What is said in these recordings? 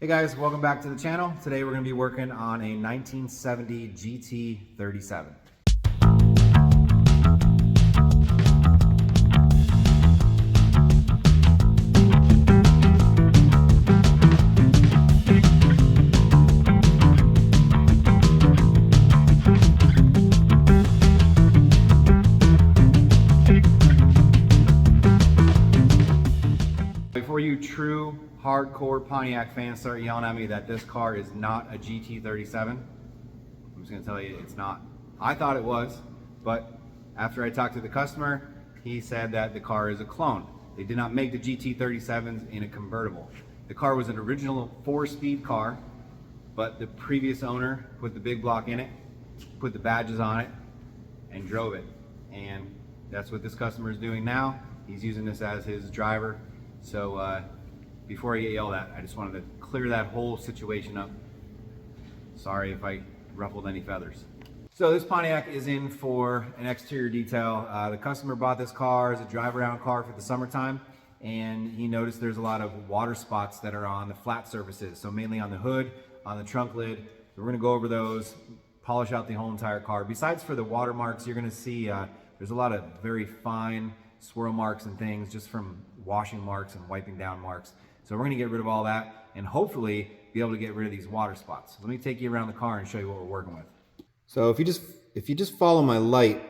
Hey guys, welcome back to the channel. Today we're going to be working on a 1970 GT37. Before you true hardcore Pontiac fans start yelling at me that this car is not a GT37, I'm just going to tell you it's not. I thought it was, but after I talked to the customer, he said that the car is a clone. They did not make the GT37s in a convertible. The car was an original 4-speed car, but the previous owner put the big block in it, put the badges on it, and drove it. And that's what this customer is doing now. He's using this as his driver. So before I get yelled at, I just wanted to clear that whole situation up. Sorry if I ruffled any feathers. So this Pontiac is in for an exterior detail. The customer bought this car as a drive around car for the summertime, and he noticed there's a lot of water spots that are on the flat surfaces. So mainly on the hood, on the trunk lid. So we're gonna go over those, polish out the whole entire car. Besides for the water marks, you're gonna see there's a lot of very fine swirl marks and things just from washing marks and wiping down marks. So we're gonna get rid of all that and hopefully be able to get rid of these water spots. Let me take you around the car and show you what we're working with. So if you just follow my light,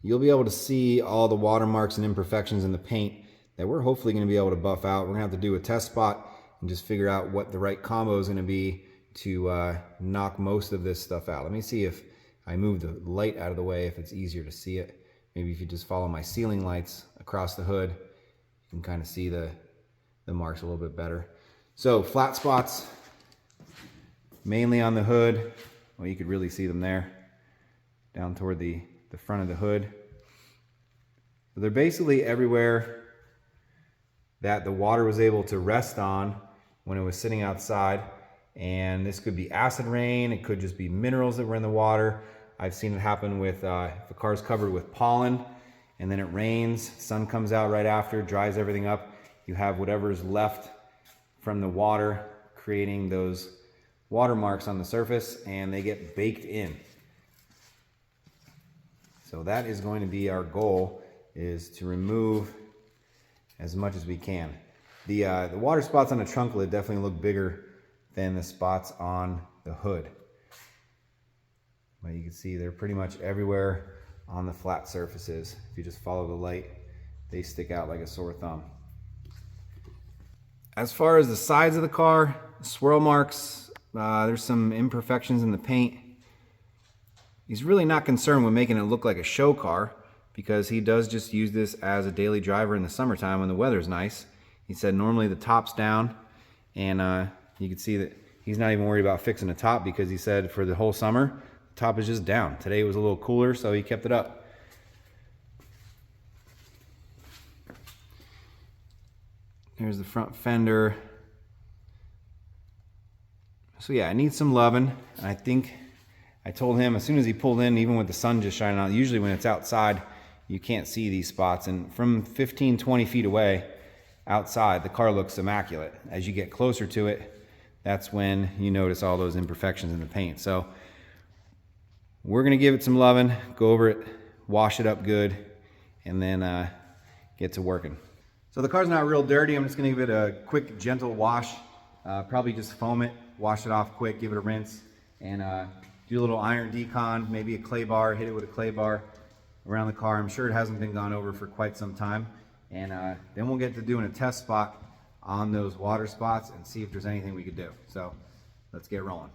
you'll be able to see all the water marks and imperfections in the paint that we're hopefully gonna be able to buff out. We're gonna have to do a test spot and just figure out what the right combo is gonna be to knock most of this stuff out. Let me see if I move the light out of the way, if it's easier to see it. Maybe if you just follow my ceiling lights across the hood, you can kind of see the marks a little bit better. So flat spots, mainly on the hood. Well, you could really see them there, down toward the front of the hood. So they're basically everywhere that the water was able to rest on when it was sitting outside. And this could be acid rain, it could just be minerals that were in the water. I've seen it happen with if the car's covered with pollen and then it rains, sun comes out right after, dries everything up. You have whatever's left from the water creating those water marks on the surface, and they get baked in. So that is going to be our goal, is to remove as much as we can. The water spots on the trunk lid definitely look bigger than the spots on the hood. But you can see they're pretty much everywhere on the flat surfaces. If you just follow the light, they stick out like a sore thumb. As far as the sides of the car, swirl marks, there's some imperfections in the paint. He's really not concerned with making it look like a show car because he does just use this as a daily driver in the summertime when the weather's nice. He said normally the top's down, and you can see that he's not even worried about fixing the top because he said for the whole summer, top is just down. Today it was a little cooler, so he kept it up. There's the front fender. So yeah, it needs some loving. I think I told him as soon as he pulled in, even with the sun just shining out, usually when it's outside, you can't see these spots. And from 15, 20 feet away outside, the car looks immaculate. As you get closer to it, that's when you notice all those imperfections in the paint. So we're gonna give it some loving, go over it, wash it up good, and then get to working. So the car's not real dirty. I'm just gonna give it a quick, gentle wash. Probably just foam it, wash it off quick, give it a rinse, and do a little iron decon, maybe a clay bar, hit it with a clay bar around the car. I'm sure it hasn't been gone over for quite some time. And then we'll get to doing a test spot on those water spots and see if there's anything we could do. So let's get rolling.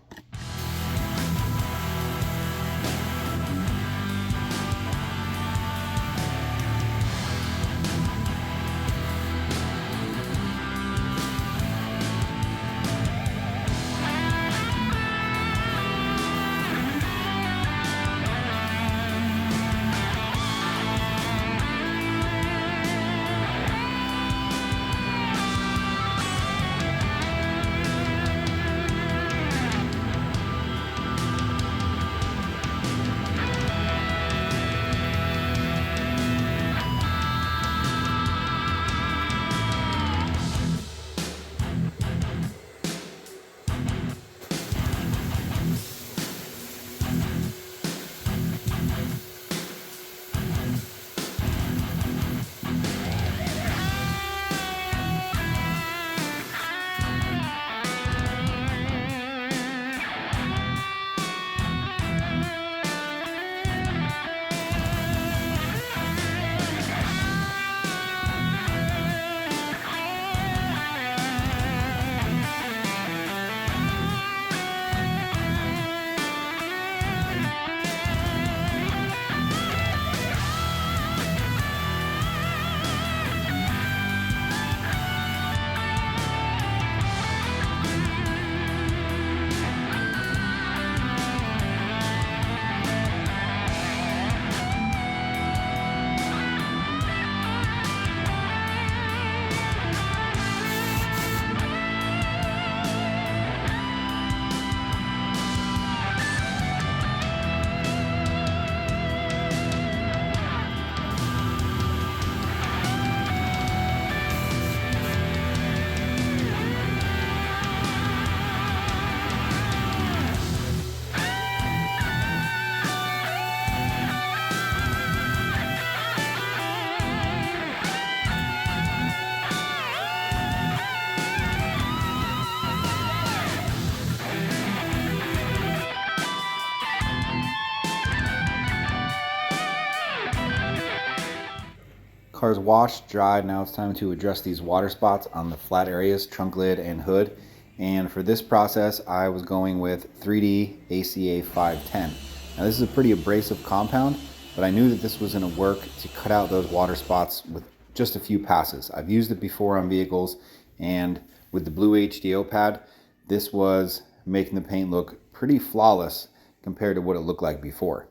car's washed, dried, now it's time to address these water spots on the flat areas, trunk lid and hood. And for this process, I was going with 3D ACA 510. Now this is a pretty abrasive compound, but I knew that this was going to work to cut out those water spots with just a few passes. I've used it before on vehicles, and with the blue HDO pad, this was making the paint look pretty flawless compared to what it looked like before.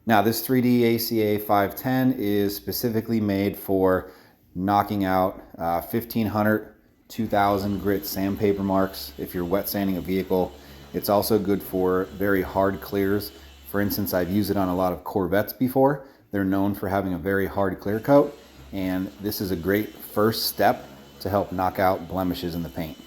Now this 3D ACA 510 is specifically made for knocking out 1500, 2000 grit sandpaper marks if you're wet sanding a vehicle. It's also good for very hard clears. For instance, I've used it on a lot of Corvettes before. They're known for having a very hard clear coat, and this is a great first step to help knock out blemishes in the paint.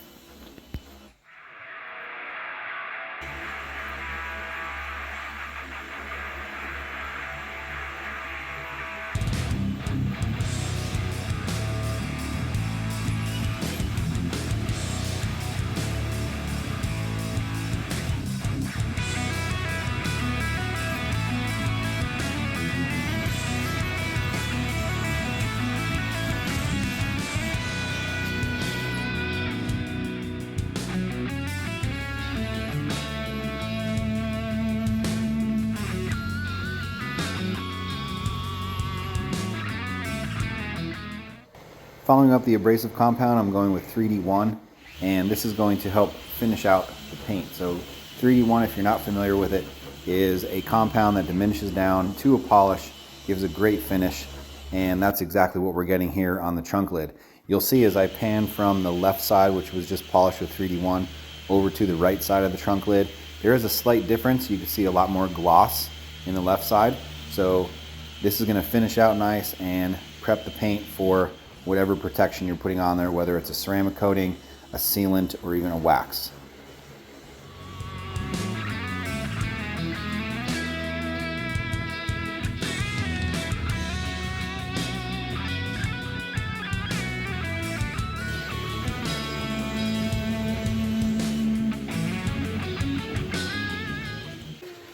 Following up the abrasive compound, I'm going with 3D1, and this is going to help finish out the paint. So 3D1, if you're not familiar with it, is a compound that diminishes down to a polish, gives a great finish, and that's exactly what we're getting here on the trunk lid. You'll see as I pan from the left side, which was just polished with 3D1, over to the right side of the trunk lid, there is a slight difference. You can see a lot more gloss in the left side. So this is going to finish out nice and prep the paint for whatever protection you're putting on there, whether it's a ceramic coating, a sealant, or even a wax.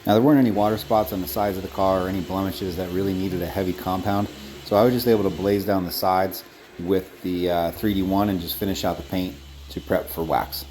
Now there weren't any water spots on the sides of the car or any blemishes that really needed a heavy compound, so I was just able to blaze down the sides with the 3D1 and just finish out the paint to prep for wax.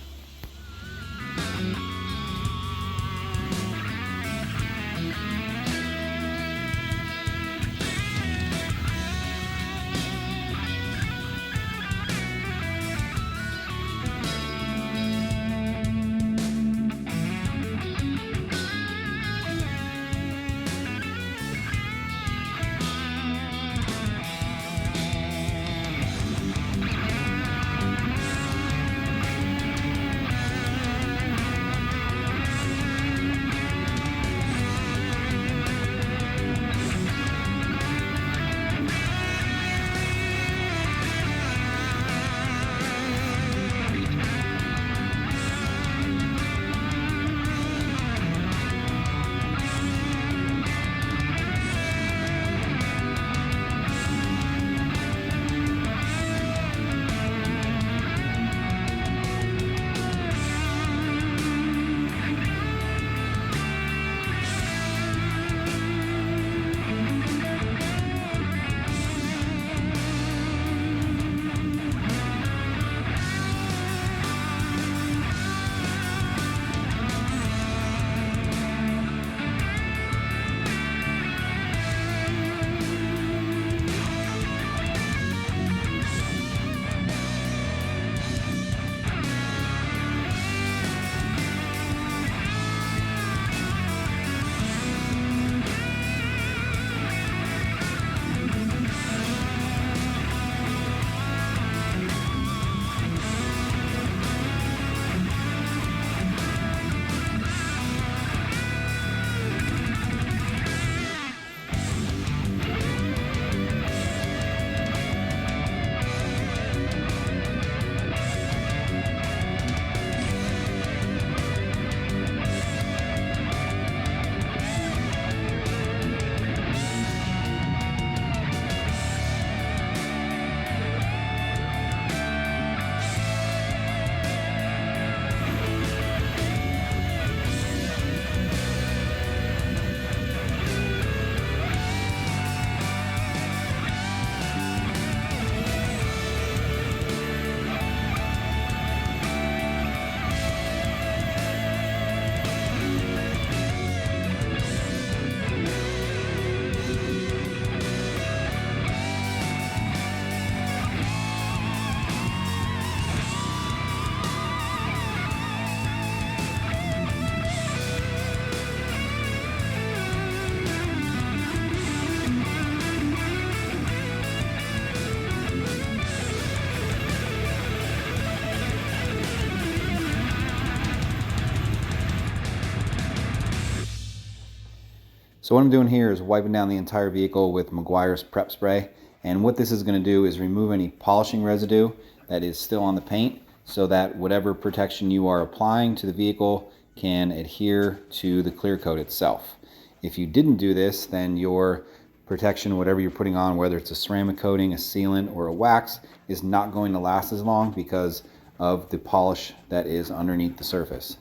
So what I'm doing here is wiping down the entire vehicle with Meguiar's prep spray. And what this is going to do is remove any polishing residue that is still on the paint so that whatever protection you are applying to the vehicle can adhere to the clear coat itself. If you didn't do this, then your protection, whatever you're putting on, whether it's a ceramic coating, a sealant, or a wax, is not going to last as long because of the polish that is underneath the surface.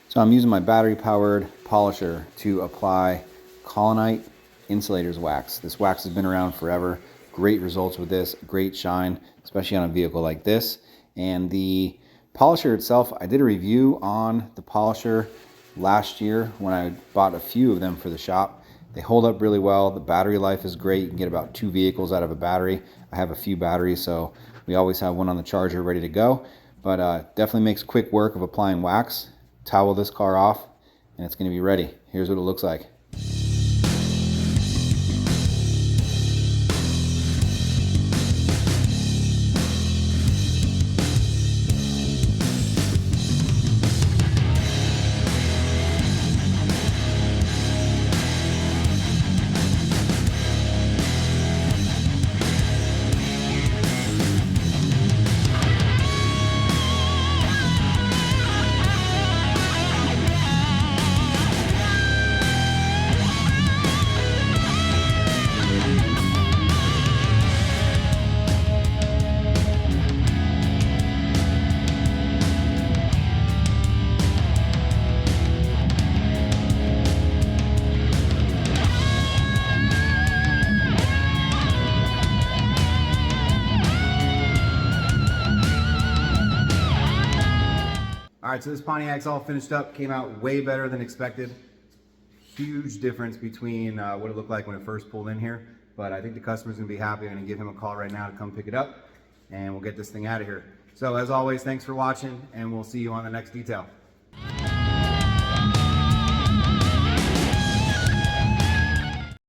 So I'm using my battery powered polisher to apply Collinite Insulators Wax. This wax has been around forever. Great results with this, great shine, especially on a vehicle like this. And the polisher itself, I did a review on the polisher last year when I bought a few of them for the shop. They hold up really well. The battery life is great. You can get about 2 vehicles out of a battery. I have a few batteries, so we always have one on the charger ready to go. But definitely makes quick work of applying wax. Towel this car off, and it's going to be ready. Here's what it looks like. All right, so this Pontiac's all finished up, came out way better than expected. Huge difference between what it looked like when it first pulled in here, but I think the customer's gonna be happy. I'm gonna give him a call right now to come pick it up, and we'll get this thing out of here. So as always, thanks for watching, and we'll see you on the next detail.